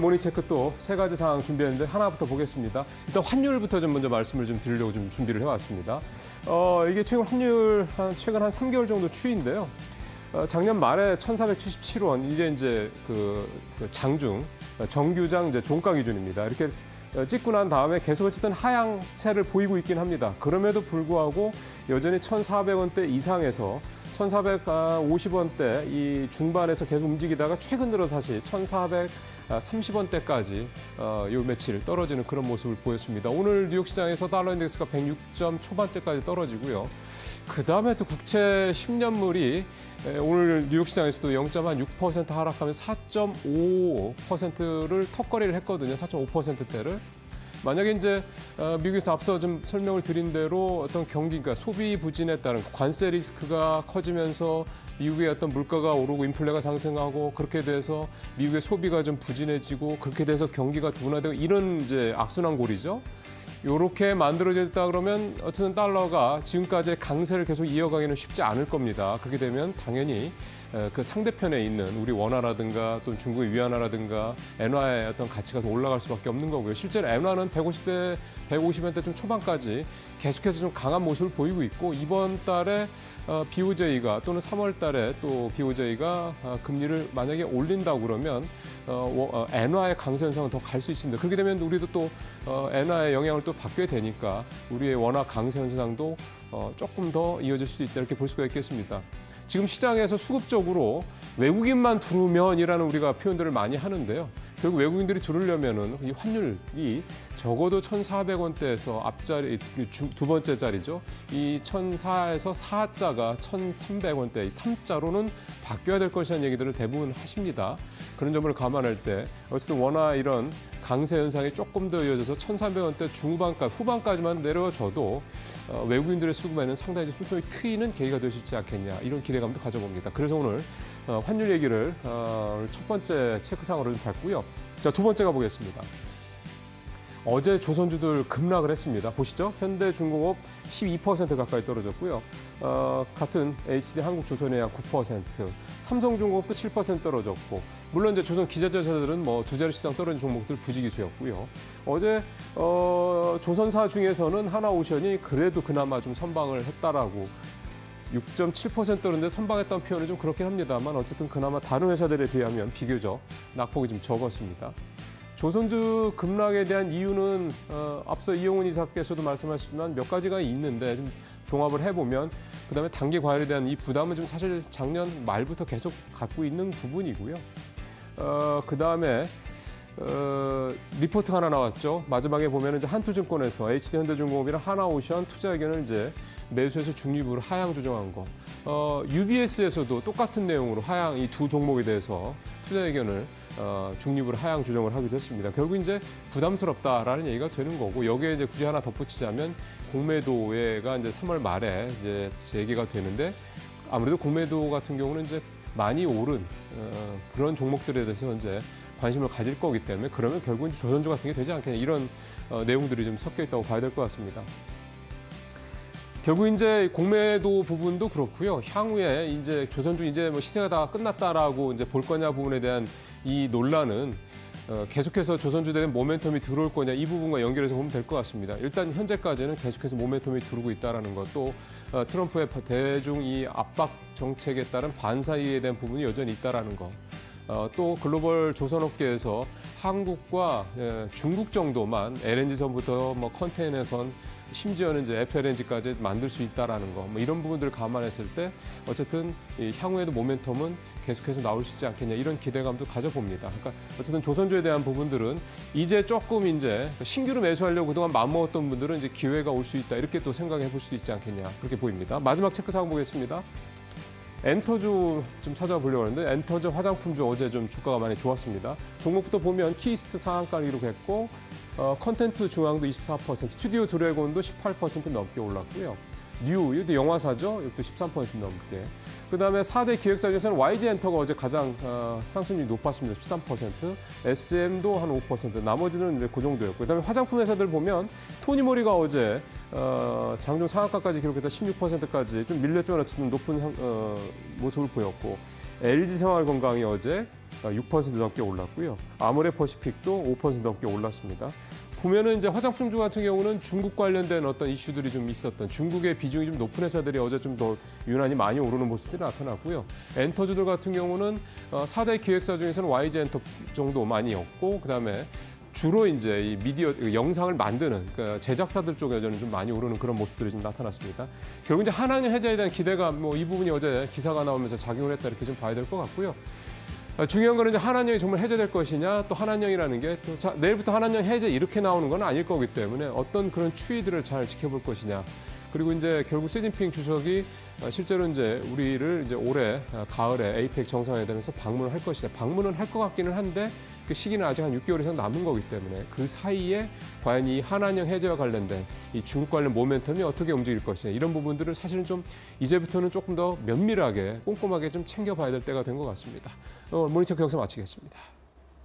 모닝체크 또 세 가지 사항 준비했는데 하나부터 보겠습니다. 일단 환율부터 좀 먼저 말씀을 좀 드리려고 좀 준비를 해왔습니다. 이게 최근 환율 최근 한 3개월 정도 추이인데요. 작년 말에 1,477원, 이제 그 장중, 정규장 이제 종가 기준입니다. 이렇게 찍고 난 다음에 계속 어쨌든 하향세를 보이고 있긴 합니다. 그럼에도 불구하고 여전히 1,400원대 이상에서 1,450원대 이 중반에서 계속 움직이다가 최근 들어 다시 1,430원대까지 요 며칠 떨어지는 그런 모습을 보였습니다. 오늘 뉴욕 시장에서 달러 인덱스가 106점 초반대까지 떨어지고요. 그다음에 또 국채 10년물이 오늘 뉴욕 시장에서도 0.6% 하락하면서 4.5%를 턱걸이를 했거든요. 4.5%대를. 만약에 이제 미국에서 앞서 좀 설명을 드린 대로 어떤 경기, 그러니까 소비 부진에 따른 관세 리스크가 커지면서 미국의 어떤 물가가 오르고 인플레가 상승하고 그렇게 돼서 미국의 소비가 좀 부진해지고 그렇게 돼서 경기가 둔화되고 이런 이제 악순환골이죠. 이렇게 만들어졌다 그러면 어쨌든 달러가 지금까지의 강세를 계속 이어가기는 쉽지 않을 겁니다. 그렇게 되면 당연히 그 상대편에 있는 우리 원화라든가 또 중국의 위안화라든가 엔화의 어떤 가치가 더 올라갈 수밖에 없는 거고요. 실제로 엔화는 150원대 좀 초반까지 계속해서 좀 강한 모습을 보이고 있고 이번 달에 BOJ가 또는 3월 달에 또 BOJ가 금리를 만약에 올린다고 그러면 엔화의 강세 현상은 더 갈 수 있습니다. 그렇게 되면 우리도 또 엔화의 영향을 또 받게 되니까 우리의 원화 강세 현상도 조금 더 이어질 수도 있다 이렇게 볼 수가 있겠습니다. 지금 시장에서 수급적으로 외국인만 들어오면이라는 우리가 표현들을 많이 하는데요. 결국 외국인들이 들어오려면은 이 환율이 적어도 1,400원대에서 앞자리 두 번째 자리죠. 이 1,400에서 4자가 1,300원대, 이 3자로는 바뀌어야 될 것이라는 얘기들을 대부분 하십니다. 그런 점을 감안할 때 어쨌든 원화 이런 강세 현상이 조금 더 이어져서 1,300원대 중후반까지 후반까지만 내려져도 외국인들의 수급에는 상당히 숨통이 트이는 계기가 될 수 있지 않겠냐 이런 기대감도 가져봅니다. 그래서 오늘 환율 얘기를 첫 번째 체크상으로 좀 밟고요. 자, 두 번째 가보겠습니다. 어제 조선주들 급락을 했습니다. 보시죠. 현대중공업 12% 가까이 떨어졌고요. 같은 HD 한국조선해양 9%, 삼성중공업도 7% 떨어졌고, 물론 이제 조선 기자재들은 뭐 두 자릿수 이상 떨어진 종목들 부지기수였고요. 어제 조선사 중에서는 하나오션이 그래도 그나마 좀 선방을 했다라고 6.7%였는데 선방했다는 표현이 좀 그렇긴 합니다만 어쨌든 그나마 다른 회사들에 비하면 비교적 낙폭이 좀 적었습니다. 조선주 급락에 대한 이유는 앞서 이용훈 이사께서도 말씀하셨지만 몇 가지가 있는데 좀 종합을 해보면 그다음에 단기 과열에 대한 이 부담은 좀 사실 작년 말부터 계속 갖고 있는 부분이고요. 그다음에 리포트가 하나 나왔죠. 마지막에 보면 이제 한투증권에서 HD현대중공업이랑 하나오션 투자 의견을 이제 매수해서 중립으로 하향 조정한 거. UBS에서도 똑같은 내용으로 하향 이 두 종목에 대해서 투자 의견을 중립으로 하향 조정을 하기도 했습니다. 결국 이제 부담스럽다라는 얘기가 되는 거고 여기에 이제 굳이 하나 덧붙이자면 공매도가 이제 3월 말에 이제 재개가 되는데 아무래도 공매도 같은 경우는 이제 많이 오른 그런 종목들에 대해서 이제 관심을 가질 거기 때문에 그러면 결국은 조선주 같은 게 되지 않겠냐 이런 내용들이 좀 섞여 있다고 봐야 될 것 같습니다. 결국 이제 공매도 부분도 그렇고요. 향후에 이제 조선주 이제 뭐 시세가 다 끝났다라고 이제 볼 거냐 부분에 대한 이 논란은 계속해서 조선주들의 모멘텀이 들어올 거냐 이 부분과 연결해서 보면 될 것 같습니다. 일단 현재까지는 계속해서 모멘텀이 들어오고 있다라는 것도 트럼프의 대중 이 압박 정책에 따른 반사이에 대한 부분이 여전히 있다라는 거. 또 글로벌 조선업계에서 한국과 중국 정도만 LNG선부터 뭐 컨테이너선 심지어는 이제 FLNG까지 만들 수 있다라는 거, 뭐 이런 부분들을 감안했을 때 어쨌든 이 향후에도 모멘텀은 계속해서 나올 수 있지 않겠냐 이런 기대감도 가져봅니다. 그러니까 어쨌든 조선주에 대한 부분들은 이제 조금 이제 신규로 매수하려고 그동안 마음먹었던 분들은 이제 기회가 올 수 있다 이렇게 또 생각해 볼 수도 있지 않겠냐 그렇게 보입니다. 마지막 체크 사항 보겠습니다. 엔터주 좀 찾아보려고 하는데 엔터주 화장품주 어제 좀 주가가 많이 좋았습니다. 종목부터 보면 키스트 상한가를 기록했고 컨텐츠 중앙도 24%, 스튜디오 드래곤도 18% 넘게 올랐고요. 이것도 영화사죠. 이것도 13% 넘게. 그다음에 4대 기획사 중에서는 YG 엔터가 어제 가장 상승률이 높았습니다. 13%. SM도 한 5%. 나머지는 이제 그 정도였고. 그다음에 화장품 회사들 보면 토니모리가 어제 장중 상한가까지 기록했다 16%까지 좀 밀렸지만 어쨌든 높은 모습을 보였고 LG생활건강이 어제 6% 넘게 올랐고요. 아모레퍼시픽도 5% 넘게 올랐습니다. 보면은 이제 화장품주 같은 경우는 중국 관련된 어떤 이슈들이 좀 있었던 중국의 비중이 좀 높은 회사들이 어제 좀 더 유난히 많이 오르는 모습들이 나타났고요. 엔터주들 같은 경우는 4대 기획사 중에서는 YG 엔터 정도 많이였고 그다음에 주로 이제 이 미디어 영상을 만드는 그러니까 제작사들 쪽에서는 좀 많이 오르는 그런 모습들이 좀 나타났습니다. 결국 이제 한한령 해제에 대한 기대감 뭐 이 부분이 어제 기사가 나오면서 작용을 했다 이렇게 좀 봐야 될 것 같고요. 중요한 거는 이제 한한령이 정말 해제될 것이냐 또 한한령이라는 게 또 내일부터 한한령 해제 이렇게 나오는 건 아닐 거기 때문에 어떤 그런 추이들을 잘 지켜볼 것이냐. 그리고 이제 결국 시진핑 주석이 실제로 이제 우리를 이제 올해 가을에 에이펙 정상회담에서 방문을 할 것이냐. 방문은 할 것 같기는 한데 그 시기는 아직 한 6개월 이상 남은 거기 때문에 그 사이에 과연 이 한한령 해제와 관련된 이 중국 관련 모멘텀이 어떻게 움직일 것이냐 이런 부분들을 사실은 좀 이제부터는 조금 더 면밀하게 꼼꼼하게 좀 챙겨봐야 될 때가 된 것 같습니다. 모닝체크 여기서 마치겠습니다.